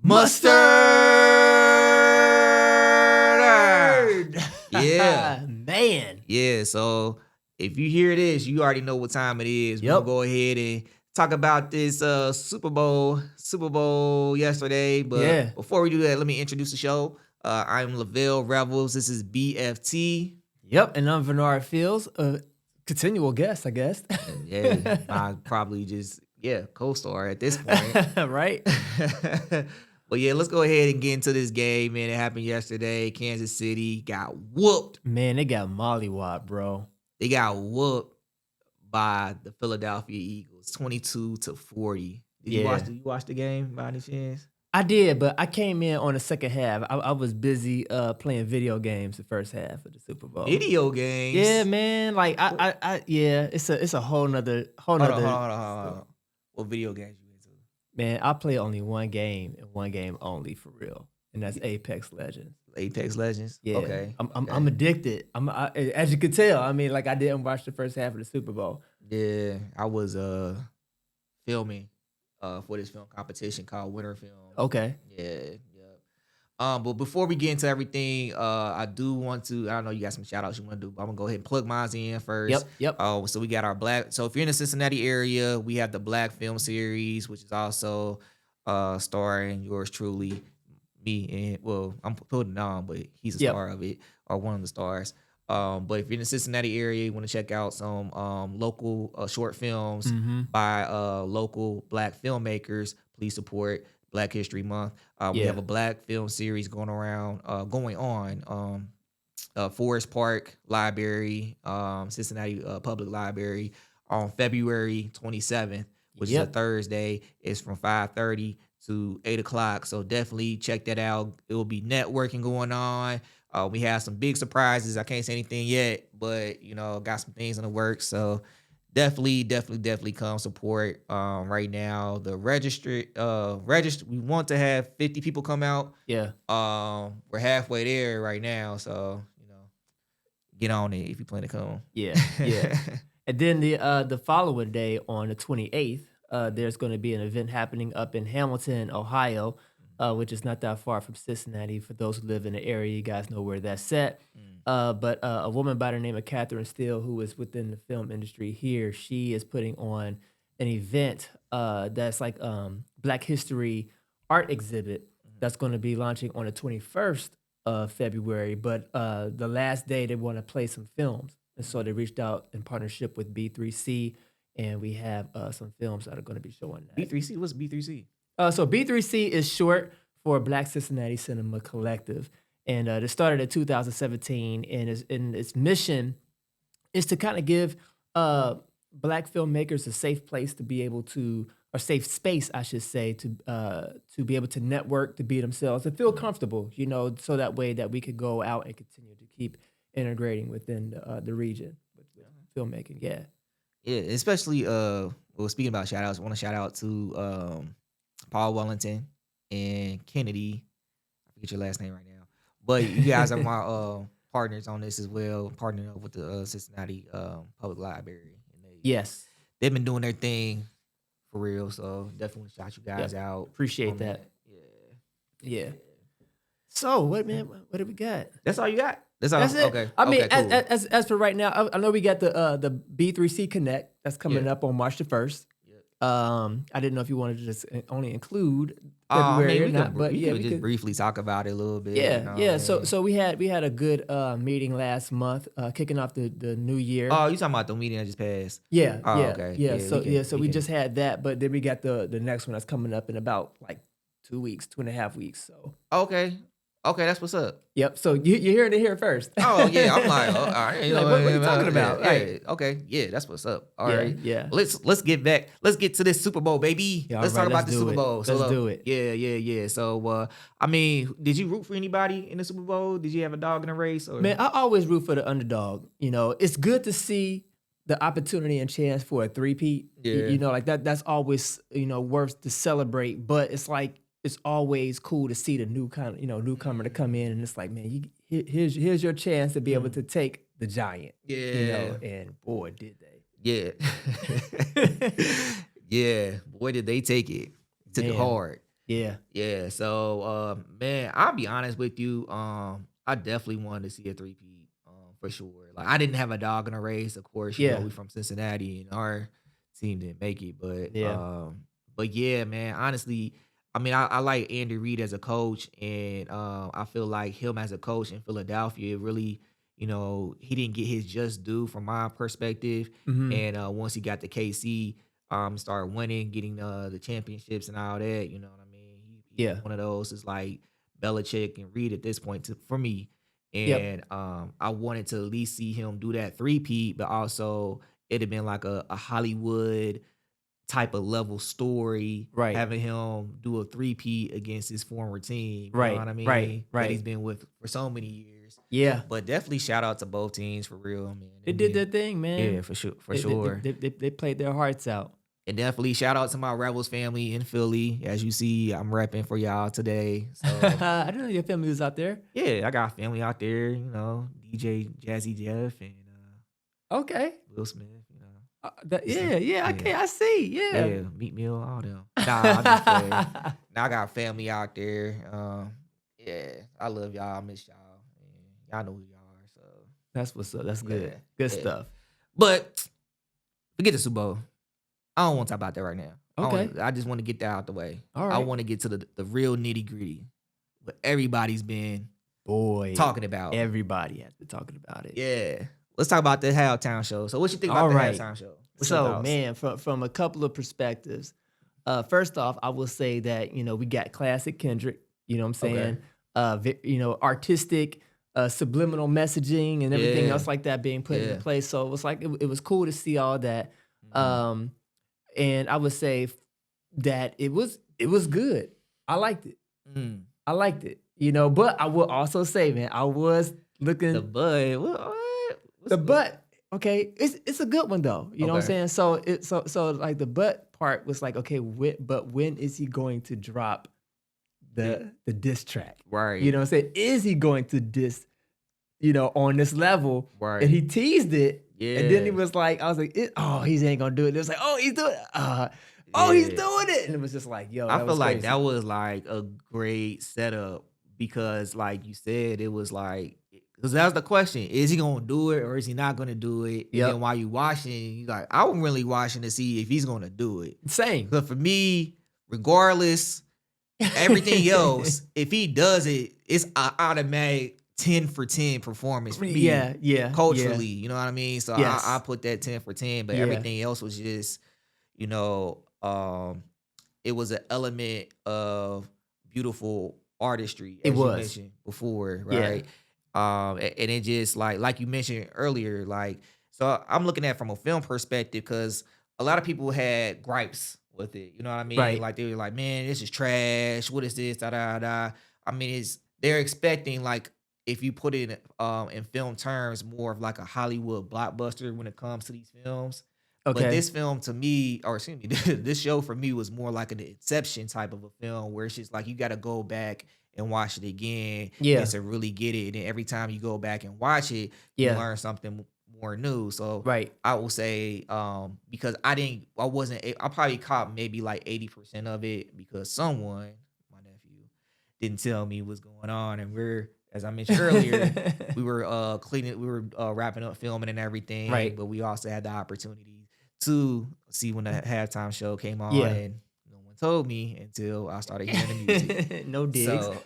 Mustard. Yeah. Man. Yeah, so if you hear this, you already know what time it is. We're Yep. gonna go ahead and talk about this Super Bowl yesterday. But Yeah. before we do that, let me introduce the show. I'm Lovell Rebels. This is BFT. Yep, and I'm Vernard Fields, a continual guest, I guess. Yeah, I probably just co-star at this point. Right? But yeah, let's go ahead and get into this game, man. It happened yesterday. Kansas City got whooped. Man, they got mollywopped, bro. They got whooped by the Philadelphia Eagles, 22-40. Did you watch the game by any chance? I did, but I came in on the second half. I was busy playing video games the first half of the Super Bowl. Video games? Yeah, man. Like it's a whole nother. Hold on. What video games you into? Man, I play only one game and one game only for real, and that's Apex Legends. Apex Legends? Yeah. Okay. I'm addicted. As you could tell. I mean, like I didn't watch the first half of the Super Bowl. Yeah, I was filming for this film competition called Winter Film. Okay. Yeah. But before we get into everything, I do want to. I don't know you got some shout outs you want to do, but I'm gonna go ahead and plug mine in first. Yep. So we got our black. So if you're in the Cincinnati area, we have the Black Film Series, which is also starring yours truly, me, and I'm putting on, but he's a star of it, or one of the stars. But if you're in the Cincinnati area, you want to check out some local short films by local Black filmmakers, please support Black History Month. We have a Black film series going on. Forest Park Library, Cincinnati Public Library on February 27th, which is a Thursday. It's from 5:30 to 8 o'clock. So definitely check that out. It will be networking going on. We have some big surprises. I can't say anything yet, but got some things in the works. So definitely come support. Right now, the register. We want to have 50 people come out. Yeah. We're halfway there right now, so get on it if you plan to come. Yeah. And then the following day on the 28th, there's going to be an event happening up in Hamilton, Ohio, which is not that far from Cincinnati. For those who live in the area, you guys know where that's at. But a woman by the name of Catherine Steele, who is within the film industry here, she is putting on an event that's like Black History art exhibit that's going to be launching on the 21st of February. But the last day, they want to play some films. And so they reached out in partnership with B3C, and we have some films that are going to be showing that. B3C? What's B3C? So B3C is short for Black Cincinnati Cinema Collective. And it started in 2017, and its mission is to kind of give Black filmmakers a safe place to be able to, or safe space, I should say, to be able to network, to be themselves, and feel comfortable, so that way that we could go out and continue to keep integrating within the region with filmmaking. Yeah, especially speaking about shout outs, I want to shout out to Paul Wellington and Kennedy. I forget your last name right now. But you guys are my partners on this as well, partnering up with the Cincinnati Public Library. And they've been doing their thing for real, so definitely shout you guys out. Appreciate that. Yeah. So, what do we got? That's all you got? That's it. Okay. I mean, cool. as for right now, I know we got the B3C Connect that's coming up on March the 1st. I didn't know if you wanted to just only include February or not, but we could briefly talk about it a little bit. Yeah. So we had a good meeting last month, kicking off the new year. Oh, you talking about the meeting that just passed? Yeah. Okay. Yeah. So we just had that, but then we got the next one that's coming up in about like 2.5 weeks. So Okay, that's what's up. Yep. So you're hearing it here first. Oh yeah, I'm like, all right. Like, what are you talking about? Yeah. Okay. Yeah, that's what's up. All right. Yeah. Let's get back. Let's get to this Super Bowl, baby. Yeah, let's talk about the Super Bowl. Let's do it. Yeah. So, I mean, did you root for anybody in the Super Bowl? Did you have a dog in the race? Or? Man, I always root for the underdog. It's good to see the opportunity and chance for a three-peat. Yeah. Like that. That's always worth to celebrate. But it's like, it's always cool to see the newcomer to come in, and it's like, man, here's your chance to be able to take the giant. Yeah. And boy, did they. Yeah. Yeah. Boy, did they take it. Took it hard. Yeah. Yeah, so man, I'll be honest with you. I definitely wanted to see a three-peat, for sure. Like I didn't have a dog in a race, of course, Yeah. we from Cincinnati and our team didn't make it, Yeah. but yeah, man, honestly, I mean, I like Andy Reid as a coach, and I feel like him as a coach in Philadelphia really, he didn't get his just due from my perspective. Mhm. And once he got to KC, started winning, getting the championships and all that. You know what I mean? He's Yeah. one of those. It's like Belichick and Reed at this point for me. Yep. And I wanted to at least see him do that three-peat, but also it'd have been like a Hollywood type of level story, Right. having him do a three-peat against his former team. You know Right. what I Right. mean? That he's Right. been with for so many years. Yeah. But definitely shout out to both teams for real, man. They And did then, their thing, yeah, man. for sure, for They they sure. they they they played their hearts out. And definitely shout out to my Rebels family in Philly. As you see, I'm repping for y'all today. So I didn't know your family was out there. yeah, I got family out there, DJ Jazzy Jeff and Okay. Will Smith, Yeah, yeah, yeah, okay, I see. Yeah. yeah, Meat Meal, all them. Nah, I'm just playing. Now I got family out there. Yeah, I love y'all, I miss y'all. And y'all know who y'all are. So That's what's up. That's yeah, good. Good yeah. stuff. But forget the Super Bowl. I don't want to talk about that right now. Okay. I just want to get that out the way. All I right. want to get to the real nitty gritty. What everybody's been Boy, talking about. everybody has been talking about it. Yeah. Let's talk about the halftime show. So what you think about All the right. halftime show? What's your So, thoughts? man, from a couple of perspectives, first off, I will say that we got classic Kendrick. You know what I'm saying? Artistic, subliminal messaging and everything Yeah. else like that being put into place. So it was like it was cool to see all that. Mhm. And I would say that it was good. I liked it. Mm. I liked it. But I will also say, man, I was looking The bud. What? the butt. Okay, it's a good one though. You know what I'm Okay. saying? So like the butt part was like, okay, but when is he going to drop the diss track? Right. You know what I'm saying? Is he going to diss, on this level? Right. And he teased it. Yeah. And then he was like, I was like, he ain't gonna do it. It was like, oh, he's doing it. He's Yeah. doing it. And it was just like, yo, I that feel was like crazy. that was like a great setup because, like you said, it was like because that was the question: is he gonna do it or is he not gonna do it? And Yep. then while you watching, you like, I'm really watching to see if he's gonna do it. Same. But for me, regardless, everything else, if he does it, it's an automatic 10 for 10 performance for me. Yeah. Culturally, you know what I mean? So Yes. I put that 10 for 10, but Yeah. everything else was just, it was an element of beautiful artistry, It as you was. mentioned before, Yeah. right? And it just like you mentioned earlier, like, so I'm looking at it from a film perspective because a lot of people had gripes with it. You know what I mean? Right. Like they were like, man, this is trash. What is this? Da da da. I mean, they're expecting like if you put it in film terms, more of like a Hollywood blockbuster when it comes to these films. But Okay. this film to me, or excuse me, this show for me was more like an Inception type of a film where it's just like you got to go back and watch it again Yeah. and to really get it. And then every time you go back and watch it, you Yeah. learn something more new. So Right. I will say, because I probably caught maybe like 80% of it because someone, my nephew, didn't tell me what's going on. And as I mentioned earlier, we were wrapping up filming and everything. Right. But we also had the opportunity to see when the halftime show came on. Yeah. And no one told me until I started hearing the music. No digs. So,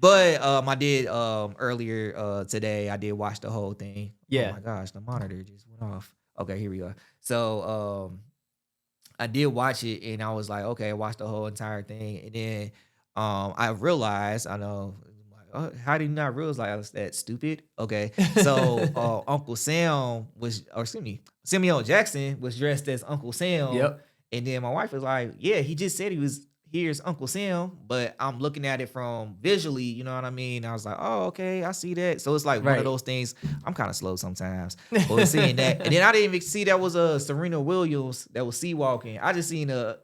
but I did earlier today. I did watch the whole thing. Yeah. Oh my gosh, the monitor just went off. Okay, here we go. So I did watch it, and I was like, okay, I watched the whole entire thing, and then I realized, I know, like, how did you not realize that stupid? Okay, so Uncle Sam Samuel Jackson was dressed as Uncle Sam. Yep. And then my wife was like, yeah, he just said here's Uncle Sam, but I'm looking at it from visually, you know what I mean? I was like, oh, okay, I see that. So it's like one Right. of those things. I'm kind of slow sometimes. But seeing that, and then I didn't even see that was a Serena Williams that was sea walking. I just seen a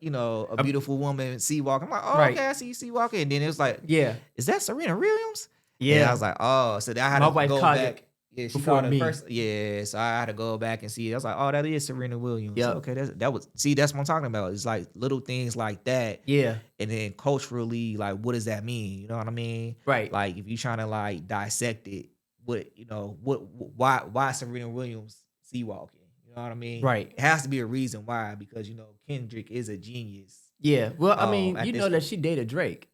beautiful woman sea walking. I'm like, oh, Right. okay, I see you sea walking. And then it was like, Yeah. is that Serena Williams? Yeah. And I was like, oh, so I had My to wife go caught back. it. Yeah, she before called her me. first. Yeah, so I had to go back and see. I was like, oh, that is Serena Williams. Yep. Okay, that was see, that's what I'm talking about. It's like little things like that, Yeah. and then culturally, like, what does that mean? You know what I mean? Right. Like, if you're trying to like dissect it, why Serena Williams sea walking? You know what I mean? Right. It has to be a reason why, because Kendrick is a genius. Yeah. Well, I mean, At you this know that point. she dated Drake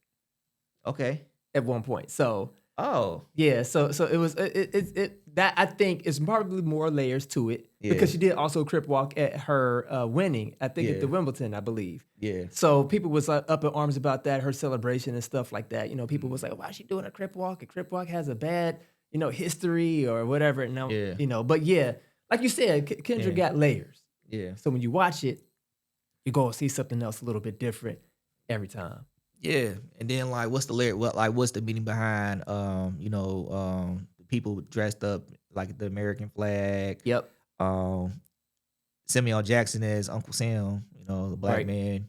Okay. at one point. So Oh, yeah, so it was that I think is probably more layers to it yeah, because she did also crip walk at her winning. I think at yeah, the Wimbledon, I believe. yeah. So people was up in arms about that, her celebration and stuff like that. You know, people was Mhm. like, "Why is she doing a crip walk? A crip walk has a bad, history or whatever." And now, Yeah, but yeah, like you said, Kendra yeah, got layers. yeah. So when you watch it, you go and see something else a little bit different every time. Yeah, and then like, what's the lyric? What like, what's the meaning behind the people dressed up like the American flag? Yep. Um, Samuel Jackson as Uncle Sam, the black Right. man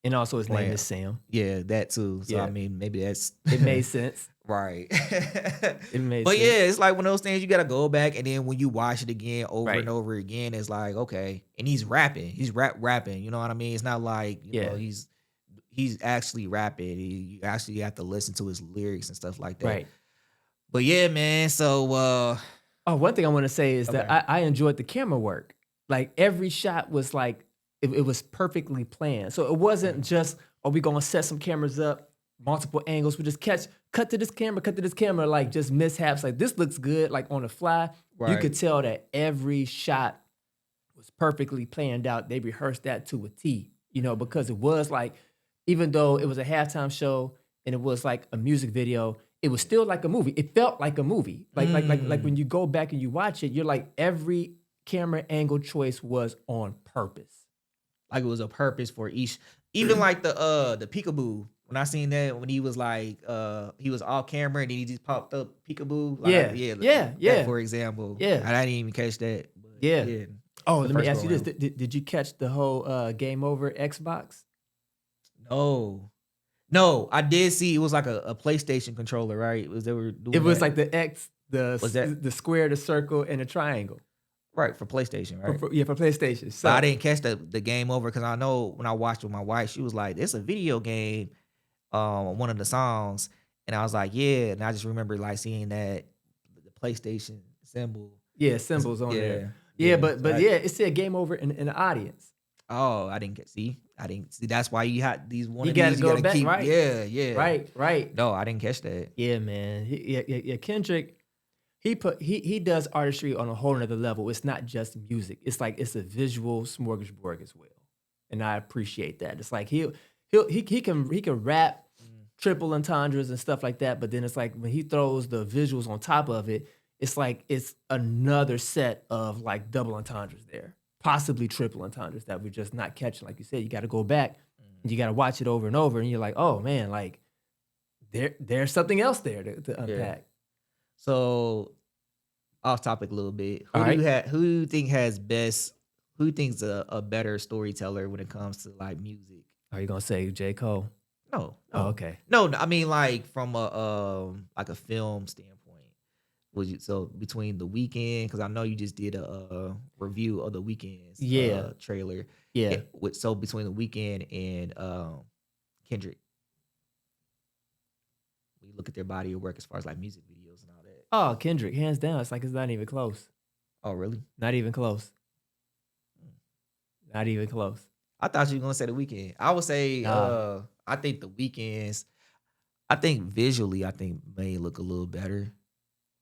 And also his name playing. is Sam. Yeah, that too. So I Yeah. mean, maybe that's It made sense. right. It made But sense. yeah, it's like one of those things you gotta go back, and then when you watch it again over and Right. over again, it's like, okay, and he's rapping, he's rapping. You know what I mean? It's not like Yeah. he's actually rapping. You actually have to listen to his lyrics and stuff like that. Right. But yeah, man. So Oh, one thing I want to say is that okay. I enjoyed the camera work. Like every shot was like it was perfectly planned. So it wasn't just, oh, we gonna set some cameras up, multiple angles. We just cut to this camera, like just mishaps. Like this looks good, like on the fly. You could Right. tell that every shot was perfectly planned out. They rehearsed that to a T, because it was like, even though it was a halftime show and it was like a music video, it was still like a movie. It felt like a movie. Like when Mm. you go back and you watch it, you're like every camera angle choice was on purpose. Like it was a purpose for each, even like the peekaboo. When I seen that, when he was like he was off camera and then he just popped up peekaboo. Like Yeah, yeah, yeah, that yeah, for example. yeah, I didn't even catch that. But yeah. yeah, Oh, the let me first ask go you this: around. did you catch the whole Game Over Xbox? No. No, I did see it was like a PlayStation controller, right? Was they were It doing was that? like the X, Was that the square, the circle, and the triangle right for PlayStation, right? for PlayStation. But I So didn't catch the game over because I know when I watched with my wife, she was like, "It's a video game, one of the songs," and I was like, "Yeah," and I just remember like seeing that the PlayStation symbol. yeah, symbols on there. Yeah, Yeah, yeah. but So yeah, it said Game Over in the audience. I didn't get see. I didn't see. That's why you had these one You of got to these. You go gotta back, keep. right? Yeah, yeah. Right, right. No, I didn't catch that. Yeah, man. Yeah. Kendrick, he does artistry on a whole nother level. It's not just music. It's like it's a visual smorgasbord as well, and I appreciate that. It's like he can rap Mm. triple entendres and stuff like that, but then it's like when he throws the visuals on top of it, it's like it's another set of like double entendres there, possibly triple entendres that we're just not catching. Like you said, you got to go back and you got to watch it over and over, and you're like, oh man, like there's something else there to Yeah. unpack. So off topic a little bit. All right. Who do you think has best? Who thinks a better storyteller when it comes to like music? Are you gonna say J. Cole? No, Oh, no, okay. no. I mean, like from a like a film standpoint. Was you so between the weekend? Because I know you just did a review of the weekend's Yeah. trailer. Yeah. So between the weekend and Kendrick, we look at their body of work as far as like music videos and all that. Oh, Kendrick, hands down. It's like it's not even close. Oh, really? Not even close. Mm. Not even close. I thought you were gonna say the weekend. I would say Nah. I think the weekends. I think visually, I think may look a little better,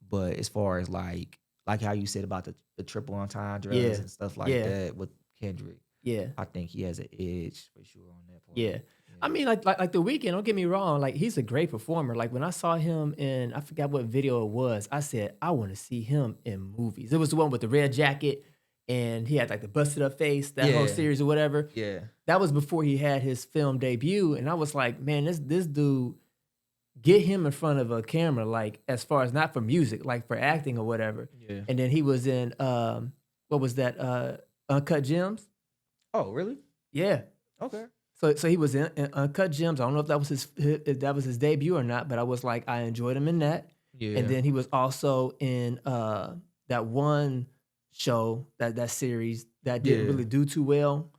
but as far as like how you said about the triple entendres Yeah. and stuff like Yeah. that with Kendrick, Yeah. I think he has an edge for sure on that part. Yeah. I mean, like the weekend, don't get me wrong, like he's a great performer. Like when I saw him in, I forgot what video it was, I said, I want to see him in movies. It was the one with the red jacket and he had like the busted up face, that whole Yeah. series or whatever. Yeah, That was before he had his film debut. And I was like, man, this dude, get him in front of a camera, like as far as not for music, like for acting or whatever. yeah. And then he was in what was that? Uncut Gems? Oh, really? Yeah. Okay. So he was in Uncut Gems. I don't know if that was his debut or not, but I was like, I enjoyed him in that. and Yeah. then he was also in that one show, that series that didn't Yeah. really do too well.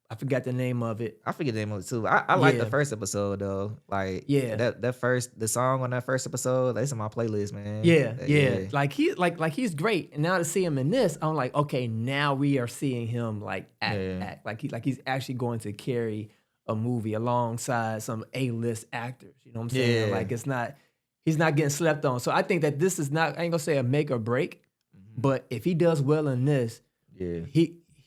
I forgot the name of it. I forget the name of it too. I like the Yeah, first episode though. Like yeah, the song on that first episode, that's in my playlist, man. yeah, yeah. Yeah. Like he's great. And now to see him in this, I'm like, okay, now we are seeing him like Yeah. act like he's actually going to carry a movie alongside some A-list actors. You know what I'm saying? Yeah. Like he's not getting slept on. So I think that this is not, I ain't gonna say a make or break, Mhm. but if he does well in this, Yeah.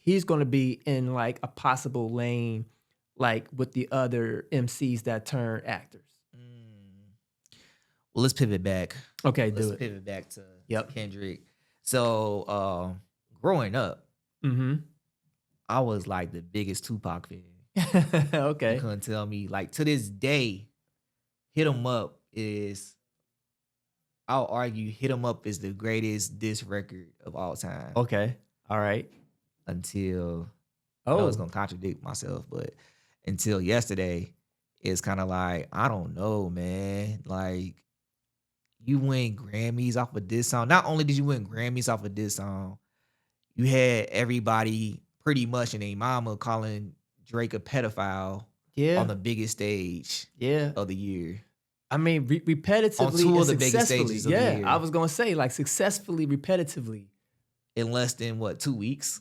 he's gonna be in like a possible lane like with the other MCs that turn actors. Mm. Well, let's pivot back. Okay, Let's do it. pivot back to Yep. Kendrick. So growing up, Mm-hmm. I was like the biggest Tupac fan. You Okay. couldn't tell me. Like to this day, Hit 'Em Up is, I'll argue Hit 'Em Up is the greatest diss record of all time. Okay. All right. Until I know it's Oh. gonna contradict myself, but until yesterday, it's kind of like, I don't know, man. Like you win Grammys off of this song. Not only did you win Grammys off of this song, you had everybody pretty much in their mama calling Drake a pedophile Yeah. on the biggest stage Yeah. of the year. I mean, On repetitively two and of the biggest successfully. stages of the Yeah. year. I was gonna say like successfully, repetitively. In less than what, 2 weeks?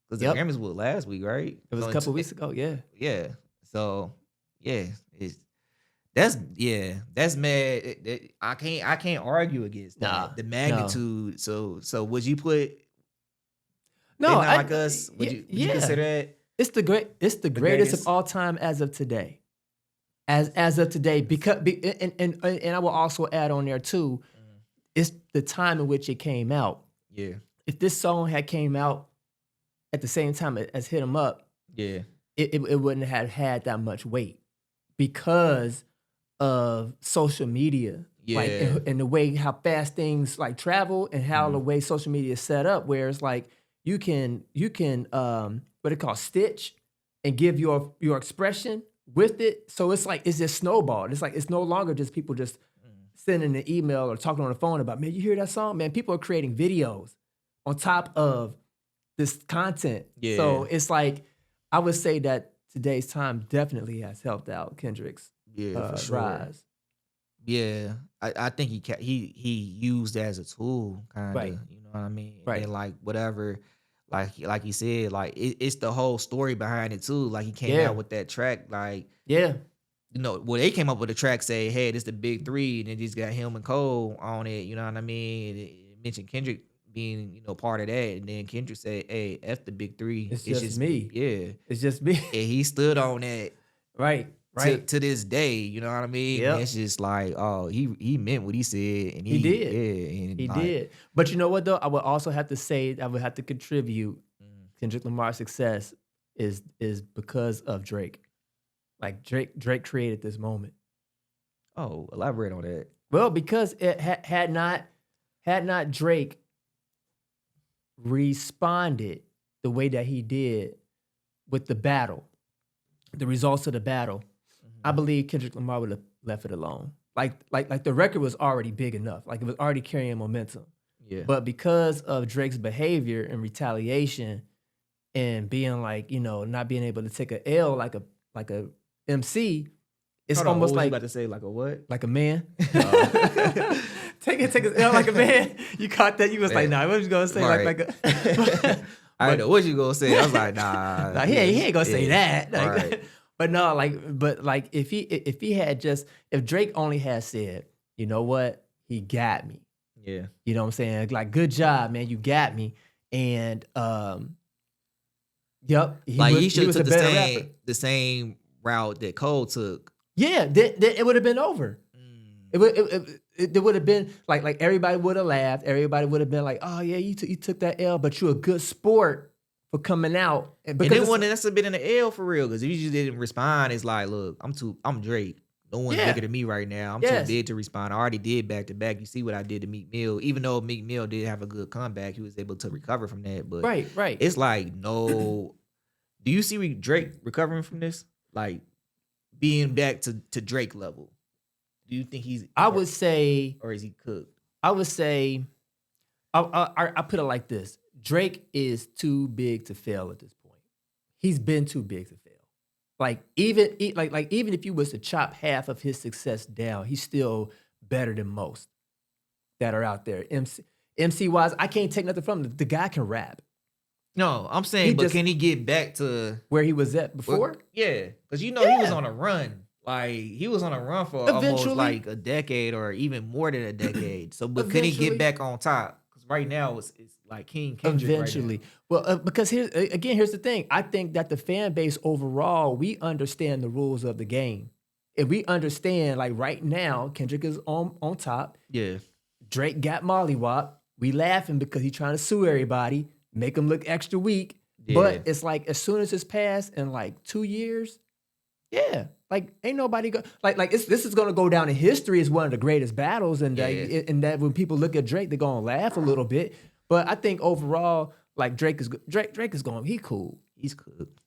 Because the Yep. Grammys was last week, right? It was So a couple weeks ago. Yeah. Yeah. So yeah, that's mad. I can't argue against that. Nah. The No. magnitude. So would you put No. They Not I, Like Us? Would you consider that It's the greatest greatest? of all time as of today. As of today, because and I will also add on there too, it's the time in which it came out. Yeah. If this song had came out at the same time as Hit 'Em Up, Yeah. it wouldn't have had that much weight because of social media. Like Yeah. and the way how fast things like travel and how the way social media is set up, where it's like you can what it called stitch and give your expression with it. So it's like it's just snowballed. It's like it's no longer just people just sending an email or talking on the phone about, man, you hear that song? Man, people are creating videos on top of this content. Yeah. So it's like I would say that today's time definitely has helped out Kendrick's Yeah, for sure. rise. Yeah. I think he used that as a tool, kind of. Right. You know what I mean? Right. And like whatever, like you said, like it's the whole story behind it too. Like he came Yeah. out with that track, like Yeah. well, they came up with a track say, hey, this the big three, and then just got him and Cole on it. You know what I mean? It mentioned Kendrick being part of that, and then Kendrick said, hey, F the big three. It's just me. Yeah. It's just me. And he stood on that. Right. Right. To this day, you know what I mean? Yep. And it's just like, oh, he meant what he said, and He did. Yeah, and He like, did. But you know what though? I would also have to say I would have to contribute mm, Kendrick Lamar's success is because of Drake. Like Drake created this moment. Oh, elaborate on that. Well, because it had not Drake responded the way that he did with the battle, the results of the battle, I believe Kendrick Lamar would have left it alone. Like the record was already big enough. Like it was already carrying momentum. Yeah, But because of Drake's behavior and retaliation and being like, not being able to take a L like a MC, it's Hold on, almost what was you like about to say, like a what? like a man. Oh. take a L like a man. You caught that? You was like, Yeah. nah, what was you gonna say? Right. Like a I didn't know what you gonna say. I was like, nah. Nah, he ain't gonna say yeah. that. Like, Right. but no, like if he had just if Drake only had said, you know what, he got me. Yeah. You know what I'm saying? Like, good job, man, you got me. And yep, He should have was a took better rapper. the same route that Cole took. Yeah, it would have been over. It would have been like everybody would have laughed. Everybody would have been like, oh yeah, you took that L, but you're a good sport for coming out. And then when that's a bit in the L for real, because if you just didn't respond, it's like, look, I'm Drake. No one's Yeah. bigger than me right now. I'm Yes. too big to respond. I already did back to back. You see what I did to Meek Mill. Even though Meek Mill did have a good comeback, he was able to recover from that. But right. it's like, no. Do you see Drake recovering from this? Like being back to Drake level? Do you think he's? I would say, or is he cooked? I would say, I put it like this: Drake is too big to fail at this point. He's been too big to fail. Like even if you was to chop half of his success down, he's still better than most that are out there. MC wise, I can't take nothing from him. The guy can rap. No, I'm saying, but can he get back to where he was at before? Yeah, because he was on a run. Like he was on a run for almost like a decade or even more than a decade. So, but can he get back on top? Because right now it's like King Kendrick. Eventually, right well, because here's the thing. I think that the fan base overall, we understand the rules of the game, and we understand like right now, Kendrick is on top. Yeah, Drake got mollywop. We laughing because he's trying to sue everybody, make him look extra weak. Yeah. But it's like as soon as it's passed in like 2 years, yeah, like ain't nobody go this is gonna go down in history as one of the greatest battles, and and that when people look at Drake, they're gonna laugh a little bit. But I think overall, like Drake is going. He cool. He's cooked.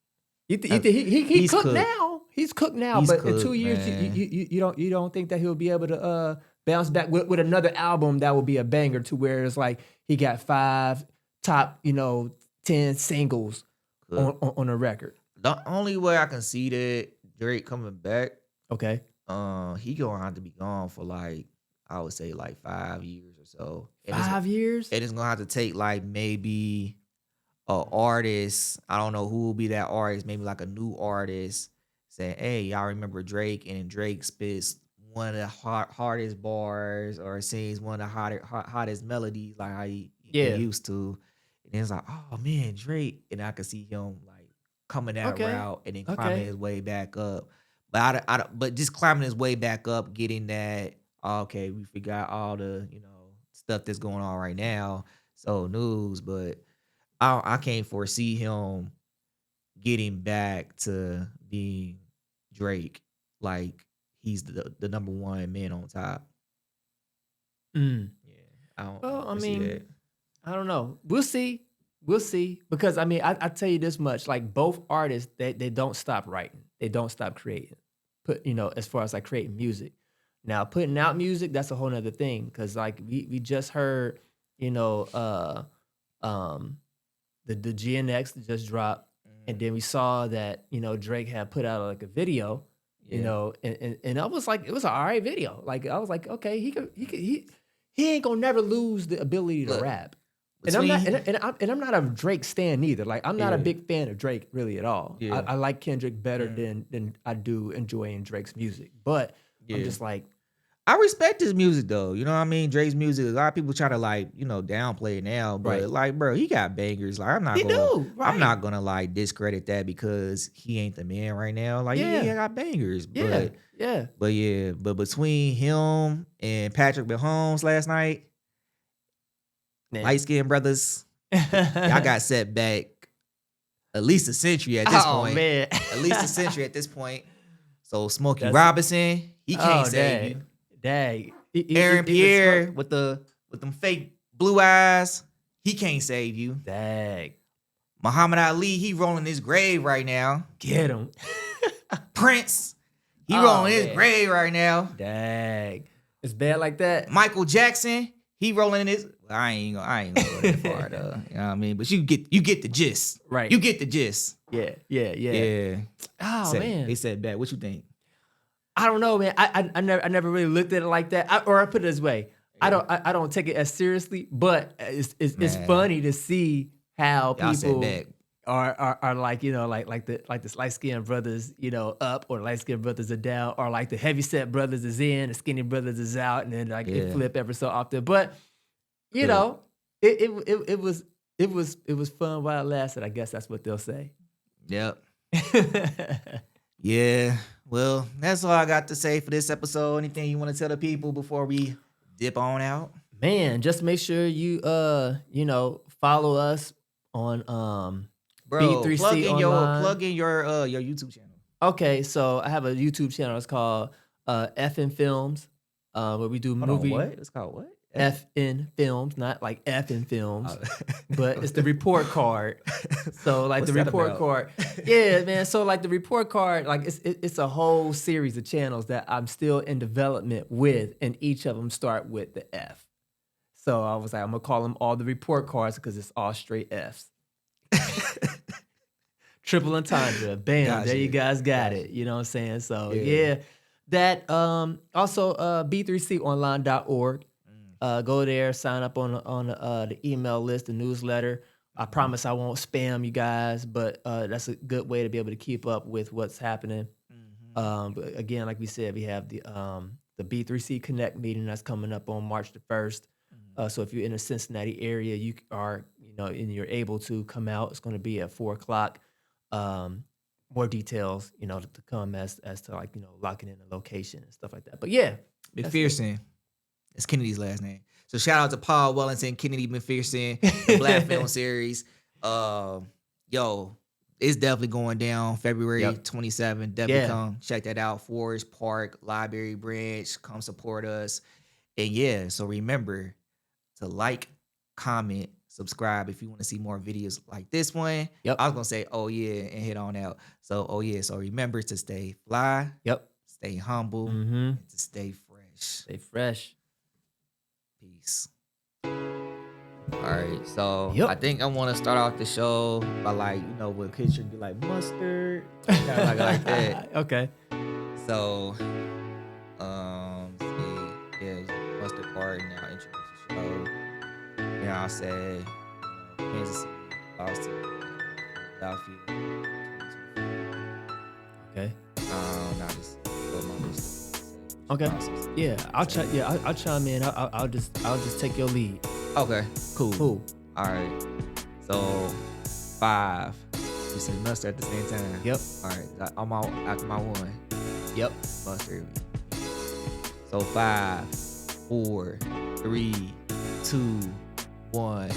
You think he's cooked now? He's cooked now. He's but cooked, in 2 years, you don't think that he'll be able to bounce back with another album that will be a banger to where it's like he got 5 top 10 singles on a record. The only way I can see that Drake coming back, okay, he gonna have to be gone for like I would say like 5 years or so. 5 years, and it's gonna have to take like maybe a artist. I don't know who will be that artist. Maybe like a new artist saying, "Hey, y'all remember Drake?" And then Drake spits one of the hardest bars or sings one of the hottest melodies like how he used to. And it's like, oh man, Drake. And I could see him like coming that route and then climbing his way back up. But but just climbing his way back up, getting that, okay, we forgot all the, stuff that's going on right now. So news, but I can't foresee him getting back to being Drake. Like he's the number one man on top. Yeah. I don't see that. I don't know. We'll see. Because I tell you this much, like both artists, they don't stop writing. They don't stop creating. As far as like creating music. Now putting out music, that's a whole nother thing. Cause like we just heard, the GNX that just dropped. And then we saw that, Drake had put out like a video, and I was like, it was an all right video. Like I was like, okay, he ain't gonna never lose the ability to rap. And I'm not a Drake stan either. Like I'm not a big fan of Drake really at all. Yeah. I like Kendrick better than I do enjoying Drake's music. But I'm just like, I respect his music though. You know what I mean? Drake's music. A lot of people try to like, downplay it now. But like, bro, he got bangers. Like I'm not gonna like discredit that because he ain't the man right now. Like he got bangers. But between him and Patrick Mahomes last night, light skinned brothers, y'all got set back at least a century at this point. Man. At least a century at this point. So Smokey Robinson, he can't save you. Dang. Aaron Pierre with them fake blue eyes, he can't save you. Dang. Muhammad Ali, he rolling his grave right now. Get him. Prince, he rolling his grave right now. Dang. It's bad like that. Michael Jackson, he rolling in his. I ain't gonna go that far though. You know what I mean? But you get the gist. Right. You get the gist. Yeah. Oh man. They said bad. What you think? I don't know, man. I never really looked at it like that. I put it this way. Yeah. I don't take it as seriously, but it's funny to see how people are like, like the light skinned brothers, up, or light skinned brothers are down, or like the heavy set brothers is in, the skinny brothers is out, and then like it flip ever so often. But it was fun while it lasted. I guess that's what they'll say. Yep. Yeah. Well, that's all I got to say for this episode. Anything you want to tell the people before we dip on out? Man, just make sure you follow us on B3C plug in your YouTube channel. Okay, so I have a YouTube channel. It's called F and Films, where we do movie. What? It's called what? FN Films, not like F in films, Oh. but it's the report card. So like What's the that report about? card, yeah, man. So like the report card, like it's a whole series of channels that I'm still in development with, and each of them start with the F. So I was like, I'm gonna call them all the report cards because it's all straight Fs. Triple entendre, bam, there you Gotcha. guys got Gotcha. it. You know what I'm saying? So Yeah. yeah, that also b3conline.org. Mm. Go there, sign up on the email list, the newsletter. I Mhm. promise I won't spam you guys, but that's a good way to be able to keep up with what's happening. Mhm. But again, like we said, we have the B3C Connect meeting that's coming up on March the 1st. Mhm. So if you're in the Cincinnati area, you are, and you're able to come out. It's going to be at 4 o'clock. Um, More details, to come as to like, locking in the location and stuff like that. But yeah, that's it. McPherson. That's Kennedy's last name. So shout out to Paul Wellington, Kennedy McPherson, the Black Film Series. Yo, it's definitely going down February Yep. 27th. Definitely Yeah. come check that out. Forest Park, Library Branch. Come support us. And yeah, so remember to like, comment, subscribe if you want to see more videos like this one. Yep. I was gonna say, oh yeah, and head on out. So oh yeah, so remember to stay fly, Yep. stay humble, Mm-hmm. and to stay fresh. Stay fresh. Peace. All right, so Yep. I think I want to start off the show by with picture be like mustard, kind of like that. Okay. So, see, yeah, it's the mustard part, and I'll introduce the show. And I'll say, Kansas City lost to Philadelphia, 2024. Okay. Now just go my list. Okay. Awesome. Yeah, I'll chime. Yeah, I'll chime in. I'll just take your lead. Okay, cool. Cool. All right. So 5. We said mustard at the same time. Yep. All right. I'm out after my one. Yep. Mustard. So 5, 4, 3, 2, 1.